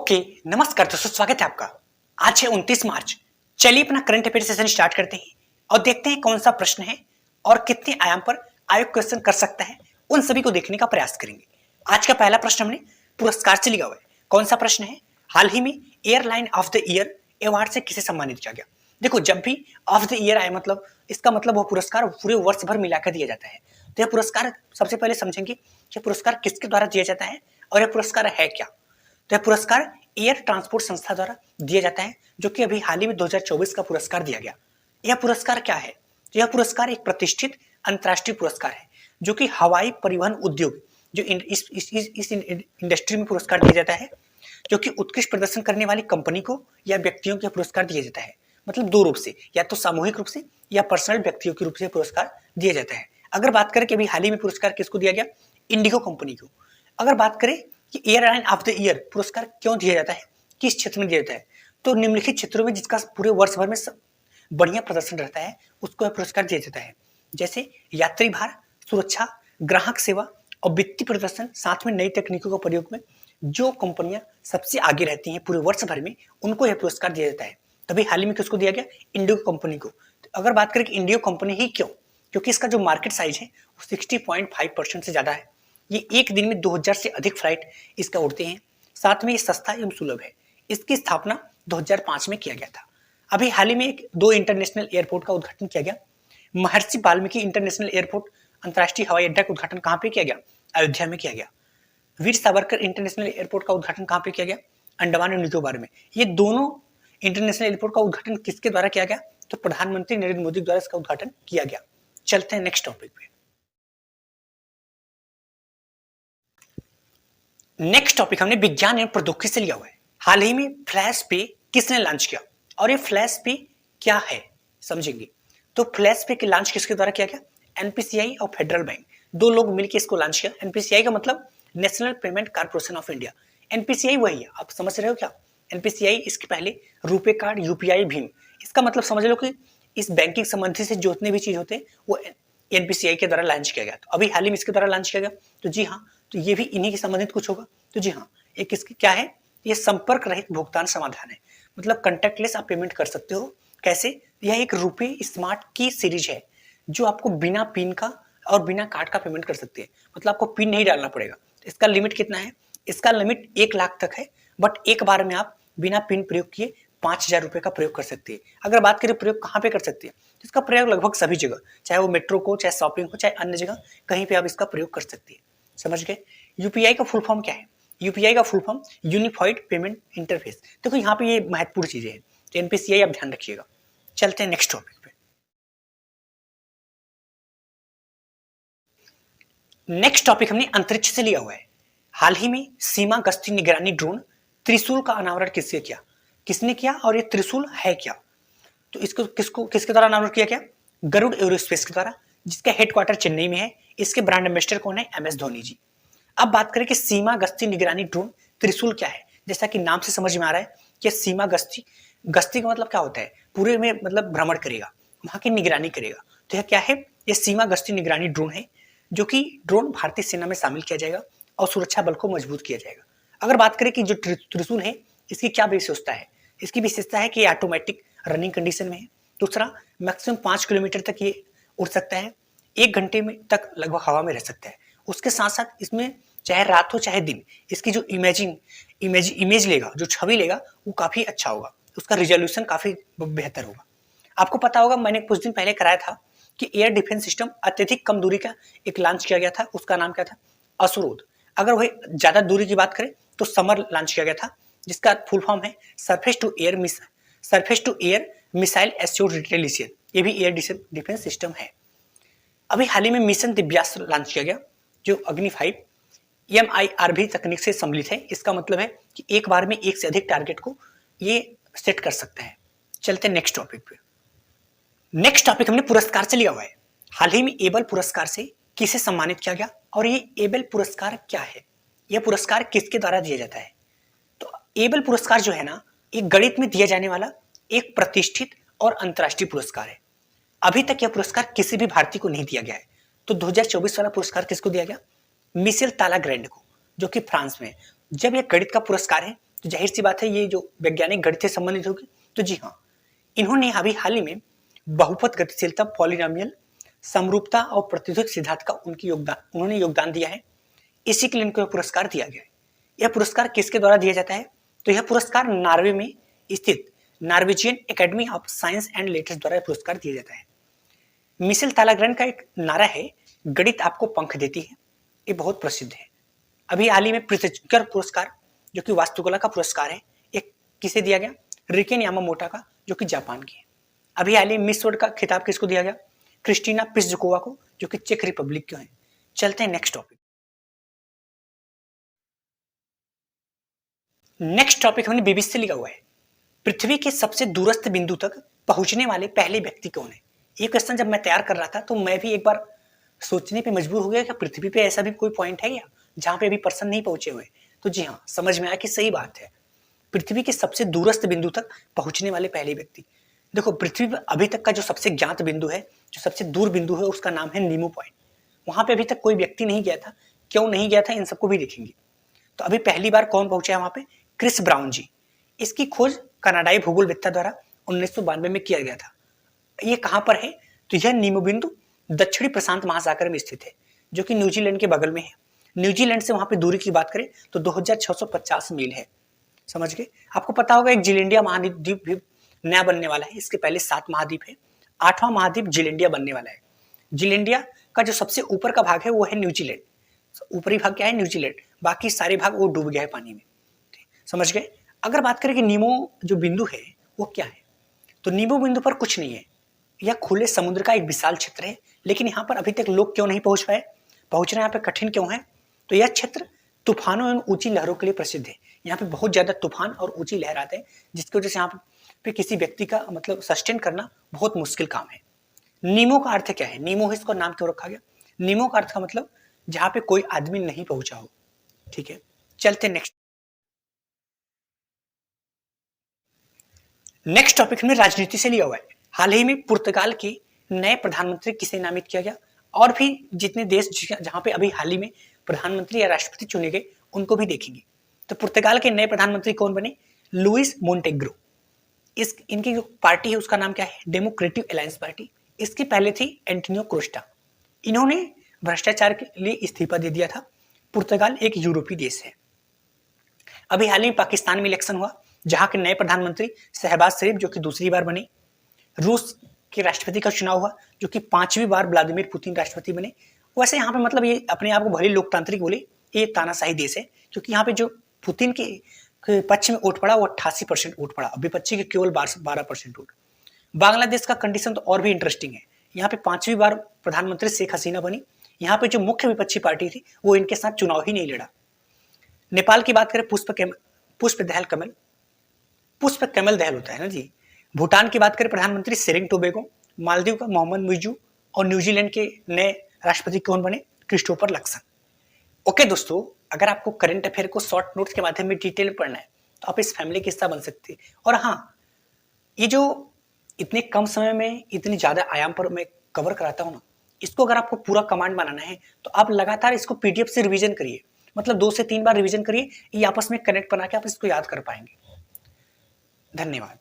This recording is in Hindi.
ओके, नमस्कार दोस्तों, स्वागत है आपका। आज है 29 मार्च। चलिए अपना करंट अफेयर सेशन स्टार्ट करते हैं और देखते हैं कौन सा प्रश्न है और कितने आयाम पर आयोग क्वेश्चन कर सकता है, उन सभी को देखने का प्रयास करेंगे। आज का पहला प्रश्न हमने पुरस्कार से लिया हुआ है। कौन सा प्रश्न है? हाल ही में airline of the year award से किसे सम्मानित किया गया? देखो, जब भी ऑफ द ईयर आए मतलब इसका मतलब वो पुरस्कार पूरे वर्ष भर मिलाकर दिया जाता है। तो यह पुरस्कार सबसे पहले समझेंगे कि पुरस्कार किसके द्वारा दिया जाता है और यह पुरस्कार है क्या। तो यह पुरस्कार एयर ट्रांसपोर्ट संस्था द्वारा दिया जाता है, जो कि अभी हाल ही में 2024 का पुरस्कार दिया गया। यह पुरस्कार क्या है? तो यह पुरस्कार एक प्रतिष्ठित अंतर्राष्ट्रीय पुरस्कार है, जो कि हवाई परिवहन उद्योग जो इस इंडस्ट्री में पुरस्कार दिया जाता है, जो कि उत्कृष्ट प्रदर्शन करने वाली कंपनी को या व्यक्तियों को पुरस्कार दिया जाता है। मतलब दो रूप से, या तो सामूहिक रूप से या पर्सनल व्यक्तियों के रूप से पुरस्कार दिया जाता है। अगर बात करें कि अभी हाल ही में पुरस्कार किसको दिया गया, इंडिगो कंपनी को। अगर बात करें कि एयरलाइन ऑफ द ईयर पुरस्कार क्यों दिया जाता है, किस क्षेत्र में दिया जाता है, तो निम्नलिखित क्षेत्रों में जिसका पूरे वर्ष भर में बढ़िया प्रदर्शन रहता है उसको यह पुरस्कार दिया जाता है। जैसे यात्री भार, सुरक्षा, ग्राहक सेवा और वित्तीय प्रदर्शन, साथ में नई तकनीकों का प्रयोग में जो कंपनियां सबसे आगे रहती हैं पूरे वर्ष भर में, उनको यह पुरस्कार दिया जाता है। तभी हाल ही में किसको दिया गया? इंडिगो कंपनी को। तो अगर बात करें कि इंडिगो कंपनी ही क्यों, क्योंकि इसका जो मार्केट साइज है वो 60.5% से ज्यादा है। ये एक दिन में 2000 से अधिक फ्लाइट इसका उड़ते हैं। साथ में ये सस्ता एवं सुलभ है। इसकी स्थापना 2005 में किया गया था। अभी हाल ही में दो इंटरनेशनल एयरपोर्ट का उद्घाटन किया गया। महर्षि वाल्मीकि इंटरनेशनल एयरपोर्ट अंतर्राष्ट्रीय हवाई अड्डा का उद्घाटन कहाँ पे किया गया? अयोध्या में किया गया। वीर सावरकर इंटरनेशनल एयरपोर्ट का उद्घाटन कहाँ पे किया गया? अंडमान और निकोबार में। ये दोनों इंटरनेशनल एयरपोर्ट का उद्घाटन किसके द्वारा किया गया? तो प्रधानमंत्री नरेंद्र मोदी द्वारा इसका उद्घाटन किया गया। चलते हैं नेक्स्ट टॉपिक पे। नेक्स्ट टॉपिक हमने विज्ञान एवं प्रौद्योगिकी से लिया हुआ है। हाल ही में फ्लैश पे किसने लॉन्च किया और ये फ्लैश पे क्या है, समझेंगे। तो फ्लैश पे के लॉन्च किसके द्वारा किया गया? एनपीसीआई और फेडरल बैंक, दो लोग मिलकर इसको लॉन्च किया। एनपीसीआई का मतलब national payment corporation of India. NPCI वही है, आप समझ रहे हो क्या? एनपीसीआई, इसके पहले रुपे कार्ड, यूपीआई, भीम। इसका मतलब समझ लो कि इस बैंकिंग संबंधी से जितने भी चीज होते हैं वो एनपीसीआई के द्वारा लॉन्च किया गया। तो अभी हाल ही में इसके द्वारा लॉन्च किया गया। तो जी हाँ, तो ये भी इन्हीं के संबंधित कुछ होगा। तो जी हाँ, एक इसकी क्या है? ये संपर्क रहित भुगतान समाधान है। मतलब कंटेक्टलेस आप पेमेंट कर सकते हो। कैसे? यह एक रुपे स्मार्ट की सीरीज है जो आपको बिना पिन का और बिना कार्ड का पेमेंट कर सकती है। मतलब आपको पिन नहीं डालना पड़ेगा। इसका लिमिट कितना है? इसका लिमिट 1 लाख तक है, बट एक बार में आप बिना पिन प्रयोग किए 5000 रुपए का प्रयोग कर सकती है। अगर बात करें प्रयोग कहाँ पे कर सकती है, तो इसका प्रयोग लगभग सभी जगह, चाहे वो मेट्रो को, चाहे शॉपिंग हो, चाहे अन्य जगह, कहीं पे आप इसका प्रयोग कर सकती है। समझ गए? यूपीआई का फुल फॉर्म क्या है? यूपीआई का full form unified payment interface. देखो यहाँ पे ये महत्वपूर्ण चीजें हैं, तो एनपीसीआई आप ध्यान रखिएगा। चलते हैं नेक्स्ट टॉपिक पे। नेक्स्ट टॉपिक हमने अंतरिक्ष से लिया हुआ है। हाल ही में सीमा गश्ती निगरानी ड्रोन त्रिशूल का अनावरण किसने किया और ये त्रिशूल है क्या? तो इसको किसके द्वारा अनावरण किया गया? गरुड़ एरोस्पेस के द्वारा, जिसका हेडक्वार्टर चेन्नई में है। इसके ब्रांड एम्बेसडर कौन है? एमएस धोनी जी। अब बात करें कि सीमा गश्ती निगरानी ड्रोन त्रिशूल क्या है। जैसा कि नाम से समझ में आ रहा है कि सीमा गश्ती का मतलब क्या होता है? पूरे में मतलब भ्रमण करेगा, वहां की निगरानी करेगा। तो यह क्या है? यह सीमा गश्ती निगरानी ड्रोन है, जो कि ड्रोन भारतीय सेना में शामिल किया जाएगा और सुरक्षा बल को मजबूत किया जाएगा। अगर बात करें कि जो त्रिशूल है, इसकी क्या विशेषता है? इसकी विशेषता है कि ऑटोमेटिक रनिंग कंडीशन में है। दूसरा, मैक्सिमम 5 किलोमीटर तक ये उड़ सकता है। 1 घंटे में तक लगभग हवा में रह सकता है। उसके साथ साथ इसमें चाहे रात हो चाहे दिन, इसकी जो इमेज लेगा, जो छवि लेगा, वो काफी अच्छा होगा। उसका रिजोल्यूशन काफी बेहतर होगा। आपको पता होगा, मैंने कुछ दिन पहले कराया था कि एयर डिफेंस सिस्टम अत्यधिक कम दूरी का एक लॉन्च किया गया था। उसका नाम क्या था? असुरोध। अगर वही ज्यादा दूरी की बात करें तो समर लॉन्च किया गया था, जिसका फुल फॉर्म है surface to air missile assured retaliation. ये भी एयर डिफेंस सिस्टम है। अभी हाल ही में मिशन दिव्यास्त्र लॉन्च किया गया, जो अग्नि 5 MIRV तकनीक से सम्मिलित है। इसका मतलब है कि एक बार में एक से अधिक टारगेट को ये सेट कर सकता है। चलते हैं नेक्स्ट टॉपिक पे। नेक्स्ट टॉपिक हमने पुरस्कार से लिया हुआ है। हाल ही में एबल पुरस्कार से किसे सम्मानित किया गया और ये एबल पुरस्कार क्या है? यह पुरस्कार किसके द्वारा दिया जाता है? तो एबल पुरस्कार जो है ना, एक गणित में दिया जाने वाला एक प्रतिष्ठित और अंतर्राष्ट्रीय पुरस्कार है। अभी तक यह पुरस्कार किसी भी भारतीय को नहीं दिया गया है। तो 2024 वाला पुरस्कार किसको दिया गया? मिशेल तालाग्रैंड को, जो कि फ्रांस में है। जब यह गणित का पुरस्कार है तो जाहिर सी बात है ये जो वैज्ञानिक गणित से संबंधित होगी। तो जी हाँ, इन्होंने अभी हाल ही में बहुपद गतिशीलता, पॉलिनोमियल, समरूपता और प्रतिद्वंद सिद्धांत का उन्होंने योगदान दिया है। इसी के लिए इनको पुरस्कार दिया गया है। यह पुरस्कार किसके द्वारा दिया जाता है? तो यह पुरस्कार नॉर्वे में स्थित Norwegian academy of science and letters द्वारा पुरस्कार दिया जाता है। मिशेल तालाग्रेन का एक नारा है, गणित आपको पंख देती है। ये बहुत प्रसिद्ध है। अभी हाल ही में प्रित्जकर पुरस्कार, जो कि वास्तुकला का पुरस्कार है, एक किसे दिया गया? रिकेन यामामोटा का, जो कि जापान की है। अभी हाल ही मिस वर्ल्ड का खिताब किसको दिया गया? क्रिस्टीना पिस्जुकोवा को, जो कि चेक रिपब्लिक के हैं। चलते हैं नेक्स्ट टॉपिक। नेक्स्ट टॉपिक हमने बीबीसी से लिखा हुआ है, पृथ्वी के सबसे दूरस्थ बिंदु तक पहुंचने वाले पहले व्यक्ति कौन है? ये क्वेश्चन जब मैं तैयार कर रहा था तो मैं भी एक बार सोचने पे मजबूर हो गया कि पृथ्वी पे ऐसा भी कोई पॉइंट है क्या जहां पे अभी पर्सन नहीं पहुंचे हुए। तो जी हाँ, समझ में आया कि सही बात है, पृथ्वी के सबसे दूरस्थ बिंदु तक पहुंचने वाले पहले व्यक्ति। देखो, पृथ्वी पर अभी तक का जो सबसे ज्ञात बिंदु है, जो सबसे दूर बिंदु है, उसका नाम है नीमो पॉइंट। वहां पे अभी तक कोई व्यक्ति नहीं गया था। क्यों नहीं गया था, इन सबको भी देखेंगे। तो अभी पहली बार कौन पहुंचा है वहां पे? क्रिस ब्राउन जी। इसकी खोज कनाडाई भूगोलवेत्ता द्वारा 1992 में किया गया था। ये कहां पर है? तो यह नीमो बिंदु दक्षिणी प्रशांत महासागर में स्थित है, जो कि न्यूजीलैंड के बगल में है। न्यूजीलैंड से वहां पे दूरी की बात करें तो 2650 मील है। समझ गए? आपको पता होगा एक जिलेंडिया महाद्वीप भी नया बनने वाला है। इसके पहले 7 महाद्वीप है, 8वां महाद्वीप जिलेंडिया बनने वाला है। जिलेंडिया का जो सबसे ऊपर का भाग है वो है न्यूजीलैंड। ऊपरी भाग क्या है? न्यूजीलैंड। बाकी सारे भाग वो डूब गया है पानी में। समझ गए? अगर बात करें कि नीमो जो बिंदु है वो क्या है, तो नीमो बिंदु पर कुछ नहीं है। यह खुले समुद्र का एक विशाल क्षेत्र है, लेकिन यहाँ पर अभी तक लोग क्यों नहीं पहुंच पाए? पहुंचना यहाँ पे कठिन क्यों है? तो यह क्षेत्र तूफानों एवं ऊंची लहरों के लिए प्रसिद्ध है। यहाँ पे बहुत ज्यादा तूफान और ऊंची लहर आते हैं, जिसकी वजह से यहाँ पे किसी व्यक्ति का मतलब सस्टेन करना बहुत मुश्किल काम है। नीमो का अर्थ क्या है? नीमो इसका नाम क्यों रखा गया? नीमो का अर्थ का मतलब जहाँ पे कोई आदमी नहीं पहुंचा हो। ठीक है, चलते नेक्स्ट। नेक्स्ट टॉपिक हमने राजनीति से लिया हुआ है। हाल ही में पुर्तगाल के नए प्रधानमंत्री किसे नामित किया गया, और भी जितने देश जहां पे अभी हाल ही में प्रधानमंत्री या राष्ट्रपति चुने गए उनको भी देखेंगे। तो पुर्तगाल के नए प्रधानमंत्री कौन बने? लुइस मोंटेग्रो। इनकी जो पार्टी है उसका नाम क्या है? Democratic alliance party. इसके पहले थी एंटोनियो कोस्टा। इन्होंने भ्रष्टाचार के लिए इस्तीफा दे दिया था। पुर्तगाल एक यूरोपीय देश है। अभी हाल ही में पाकिस्तान में इलेक्शन हुआ, जहां के नए प्रधानमंत्री शहबाज शरीफ, जो कि दूसरी बार बने। रूस के राष्ट्रपति का चुनाव हुआ, जो कि 5वीं बार व्लादिमीर पुतिन राष्ट्रपति बने। वैसे यहाँ पे मतलब ये अपने आप को भले लोकतांत्रिक बोले, ये तानाशाही देश है, क्योंकि यहाँ पे जो पुतिन के पक्ष में वोट पड़ा वो 88% वोट पड़ा, विपक्षी के केवल 12% वोट। बांग्लादेश का कंडीशन तो और भी इंटरेस्टिंग है। यहाँ पे 5वीं बार प्रधानमंत्री शेख हसीना बनी। यहाँ पे जो मुख्य विपक्षी पार्टी थी वो इनके साथ चुनाव ही नहीं लड़ा। नेपाल की बात करें, पुष्प कमल दहल होता है ना जी। भूटान की बात करें, प्रधानमंत्री सेरिंग टोबैगो। मालदीव का मोहम्मद मुइजू। और न्यूजीलैंड के नए राष्ट्रपति कौन बने? Christopher Luxon. ओके दोस्तों, अगर आपको करंट अफेयर को शॉर्ट नोट्स के माध्यम में डिटेल में पढ़ना है तो आप इस फैमिली के हिस्सा बन सकते हैं। और हाँ, ये जो इतने कम समय में इतनी ज्यादा आयाम पर मैं कवर कराता हूँ ना, इसको अगर आपको पूरा कमांड बनाना है तो आप लगातार इसको पीडीएफ से रिवीजन करिए। मतलब 2 से 3 बार रिवीजन करिए, ये आपस में कनेक्ट बना के आप इसको याद कर पाएंगे। धन्यवाद।